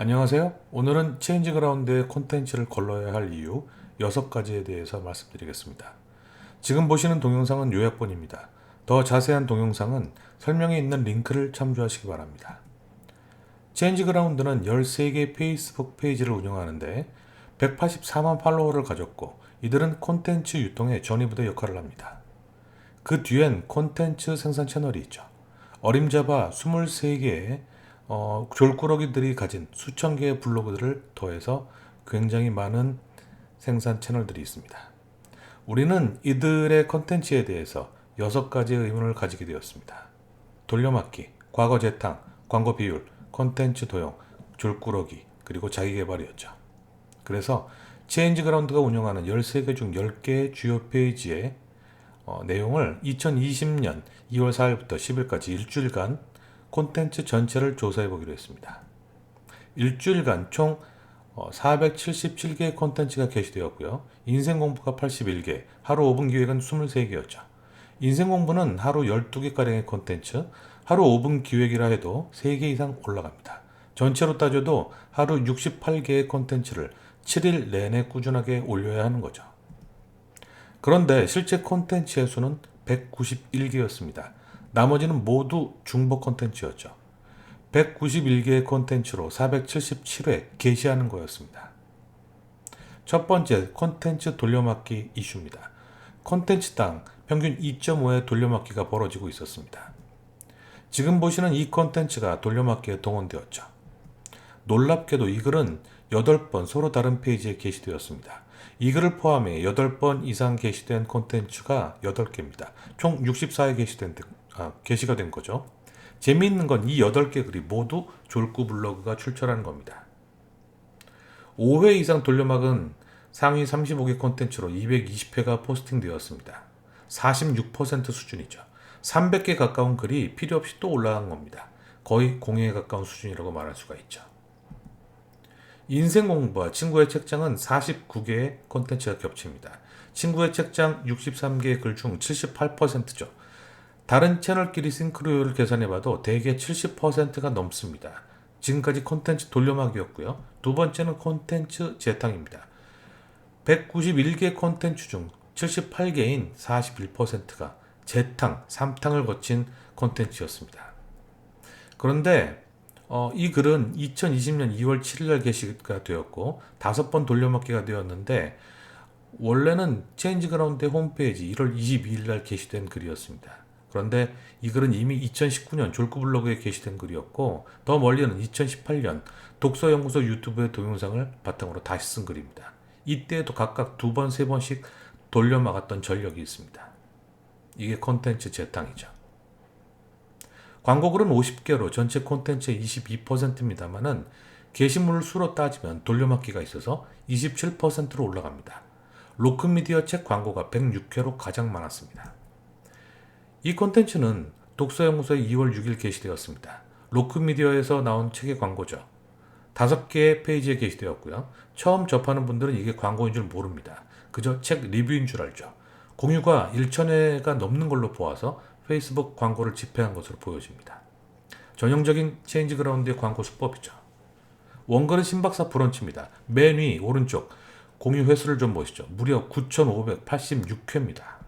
안녕하세요. 오늘은 체인지 그라운드에 콘텐츠를 걸러야 할 이유 6가지에 대해서 말씀드리겠습니다. 지금 보시는 동영상은 요약본입니다. 더 자세한 동영상은 설명에 있는 링크를 참조하시기 바랍니다. 체인지 그라운드는 13개 페이스북 페이지를 운영하는데 184만 팔로워를 가졌고 이들은 콘텐츠 유통의 전위부대 역할을 합니다. 그 뒤엔 콘텐츠 생산 채널이 있죠. 어림잡아 23개의 졸꾸러기들이 가진 수천 개의 블로그들을 더해서 굉장히 많은 생산 채널들이 있습니다. 우리는 이들의 컨텐츠에 대해서 6가지의 의문을 가지게 되었습니다. 돌려막기, 과거 재탕, 광고 비율, 컨텐츠 도용, 졸꾸러기, 그리고 자기개발이었죠. 그래서 체인지 그라운드가 운영하는 13개 중 10개의 주요 페이지의 내용을 2020년 2월 4일부터 10일까지 일주일간 콘텐츠 전체를 조사해 보기로 했습니다. 일주일간 총 477개의 콘텐츠가 게시되었고요. 인생공부가 81개, 하루 5분 기획은 23개였죠. 인생공부는 하루 12개가량의 콘텐츠, 하루 5분 기획이라 해도 3개 이상 올라갑니다. 전체로 따져도 하루 68개의 콘텐츠를 7일 내내 꾸준하게 올려야 하는 거죠. 그런데 실제 콘텐츠의 수는 191개였습니다. 나머지는 모두 중복 콘텐츠였죠. 191개의 콘텐츠로 477회 게시하는 거였습니다. 첫 번째 콘텐츠 돌려막기 이슈입니다. 콘텐츠당 평균 2.5의 돌려막기가 벌어지고 있었습니다. 지금 보시는 이 콘텐츠가 돌려막기에 동원되었죠. 놀랍게도 이 글은 8번 서로 다른 페이지에 게시되었습니다. 이 글을 포함해 8번 이상 게시된 콘텐츠가 8개입니다. 총 64회 게시가 된 거죠. 재미있는 건 이 8개 글이 모두 졸꾸 블로그가 출처라는 겁니다. 5회 이상 돌려막은 상위 35개 콘텐츠로 220회가 포스팅되었습니다. 46% 수준이죠. 300개 가까운 글이 필요 없이 또 올라간 겁니다. 거의 공회에 가까운 수준이라고 말할 수가 있죠. 인생공부와 친구의 책장은 49개의 콘텐츠가 겹칩니다. 친구의 책장 63개의 글 중 78%죠. 다른 채널끼리 싱크로율을 계산해봐도 대개 70%가 넘습니다. 지금까지 콘텐츠 돌려막이었고요. 두 번째는 콘텐츠 재탕입니다. 191개 콘텐츠 중 78개인 41%가 재탕, 3탕을 거친 콘텐츠였습니다. 그런데 이 글은 2020년 2월 7일 게시가 되었고 5번 돌려막기가 되었는데 원래는 체인지 그라운드의 홈페이지 1월 22일 날 게시된 글이었습니다. 그런데 이 글은 이미 2019년 졸구 블로그에 게시된 글이었고 더 멀리는 2018년 독서연구소 유튜브의 동영상을 바탕으로 다시 쓴 글입니다. 이때에도 각각 2번, 3번씩 돌려막았던 전력이 있습니다. 이게 콘텐츠 재탕이죠. 광고글은 50개로 전체 콘텐츠의 22%입니다만은 게시물 수로 따지면 돌려막기가 있어서 27%로 올라갑니다. 로크미디어 책 광고가 106회로 가장 많았습니다. 이 콘텐츠는 독서연구소에 2월 6일 게시되었습니다. 로크미디어에서 나온 책의 광고죠. 5개의 페이지에 게시되었고요. 처음 접하는 분들은 이게 광고인 줄 모릅니다. 그저 책 리뷰인 줄 알죠. 공유가 1,000회가 넘는 걸로 보아서 페이스북 광고를 집행한 것으로 보여집니다. 전형적인 체인지 그라운드의 광고 수법이죠. 원글은 신박사 브런치입니다. 맨 위 오른쪽 공유 횟수를 좀 보시죠. 무려 9,586회입니다.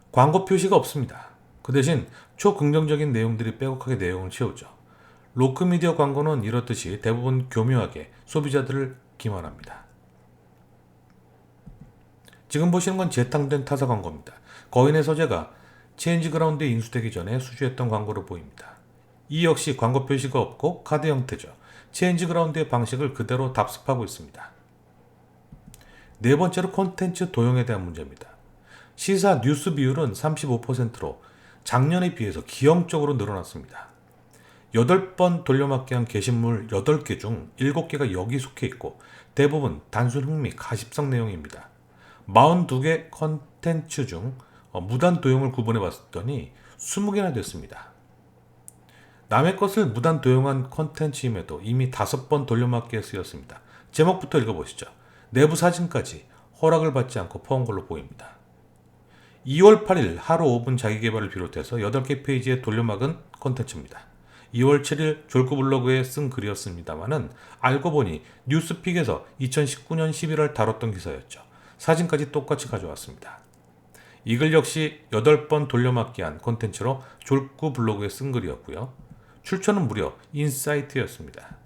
광고 표시가 없습니다. 그 대신 초긍정적인 내용들이 빼곡하게 내용을 채우죠. 로크미디어 광고는 이렇듯이 대부분 교묘하게 소비자들을 기만합니다. 지금 보시는 건 재탕된 타사 광고입니다. 거인의 소재가 체인지 그라운드에 인수되기 전에 수주했던 광고로 보입니다. 이 역시 광고 표시가 없고 카드 형태죠. 체인지 그라운드의 방식을 그대로 답습하고 있습니다. 네 번째로 콘텐츠 도용에 대한 문제입니다. 시사 뉴스 비율은 35%로 작년에 비해서 기형적으로 늘어났습니다. 8번 돌려막기한 게시물 8개 중 7개가 여기 속해 있고 대부분 단순 흥미, 가십성 내용입니다. 42개 콘텐츠 중 무단 도용을 구분해 봤더니 20개나 됐습니다. 남의 것을 무단 도용한 콘텐츠임에도 이미 5번 돌려막기에 쓰였습니다. 제목부터 읽어보시죠. 내부 사진까지 허락을 받지 않고 퍼온 걸로 보입니다. 2월 8일 하루 5분 자기개발을 비롯해서 8개 페이지에 돌려막은 콘텐츠입니다. 2월 7일 졸구 블로그에 쓴 글이었습니다만은 알고 보니 뉴스픽에서 2019년 11월 다뤘던 기사였죠. 사진까지 똑같이 가져왔습니다. 이 글 역시 8번 돌려막기한 콘텐츠로 졸구 블로그에 쓴 글이었고요. 출처는 무려 인사이트였습니다.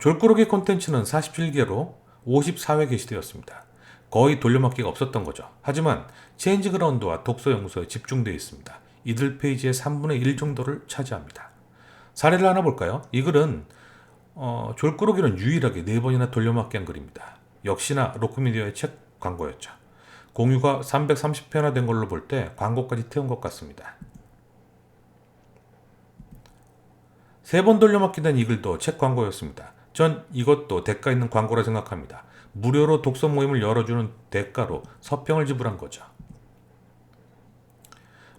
졸꾸러기 콘텐츠는 47개로 54회 게시되었습니다. 거의 돌려막기가 없었던 거죠. 하지만 체인지그라운드와 독서연구소에 집중되어 있습니다. 이들 페이지의 3분의 1 정도를 차지합니다. 사례를 하나 볼까요? 이 글은 졸꾸러기는 유일하게 4번이나 돌려막기한 글입니다. 역시나 로크미디어의 책 광고였죠. 공유가 330회나 된 걸로 볼 때 광고까지 태운 것 같습니다. 3번 돌려막기된 이 글도 책 광고였습니다. 전 이것도 대가 있는 광고라 생각합니다. 무료로 독서 모임을 열어주는 대가로 서평을 지불한 거죠.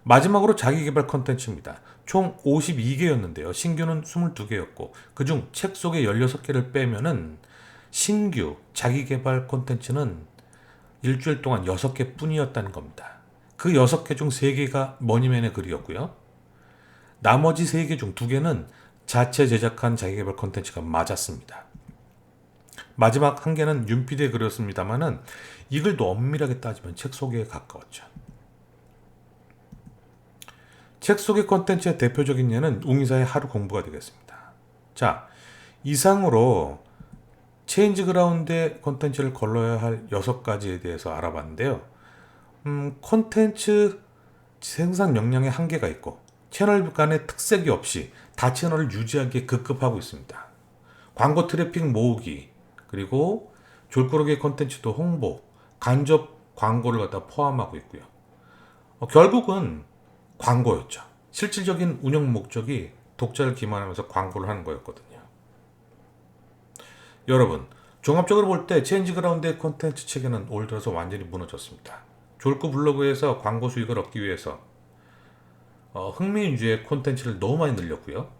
마지막으로 자기개발 컨텐츠입니다. 총 52개였는데요. 신규는 22개였고 그중 책 속에 16개를 빼면은 신규 자기개발 콘텐츠는 일주일 동안 6개 뿐이었다는 겁니다. 그 6개 중 3개가 머니맨의 글이었고요. 나머지 3개 중 2개는 자체 제작한 자기개발 콘텐츠가 맞았습니다. 마지막 1개는 윤PD의 글이었습니다만은 이 글도 엄밀하게 따지면 책 소개에 가까웠죠. 책 소개 콘텐츠의 대표적인 예는 웅이사의 하루 공부가 되겠습니다. 자, 이상으로 체인지 그라운드의 콘텐츠를 걸러야 할 6가지에 대해서 알아봤는데요. 콘텐츠 생산 역량에 한계가 있고 채널 간의 특색이 없이 다 채널을 유지하기에 급급하고 있습니다. 광고 트래픽 모으기, 그리고 졸꾸러기 콘텐츠도 홍보, 간접 광고를 갖다 포함하고 있고요. 결국은 광고였죠. 실질적인 운영 목적이 독자를 기만하면서 광고를 하는 거였거든요. 여러분, 종합적으로 볼 때 체인지 그라운드의 콘텐츠 체계는 올 들어서 완전히 무너졌습니다. 졸꾸 블로그에서 광고 수익을 얻기 위해서 흥미 위주의 콘텐츠를 너무 많이 늘렸고요.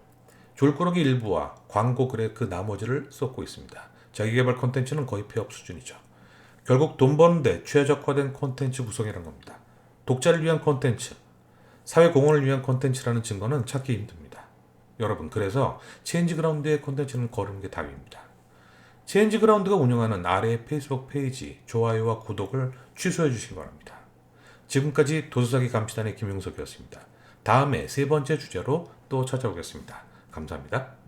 졸꾸러기 일부와 광고 글의 그 나머지를 쏟고 있습니다. 자기개발 콘텐츠는 거의 폐업 수준이죠. 결국 돈 버는데 최적화된 콘텐츠 구성이라는 겁니다. 독자를 위한 콘텐츠, 사회 공헌을 위한 콘텐츠라는 증거는 찾기 힘듭니다. 여러분, 그래서 체인지 그라운드의 콘텐츠는 거르는 게 답입니다. 체인지 그라운드가 운영하는 아래의 페이스북 페이지 좋아요와 구독을 취소해 주시기 바랍니다. 지금까지 도서사기 감시단의 김용석이었습니다. 다음에 3번째 주제로 또 찾아오겠습니다. 감사합니다.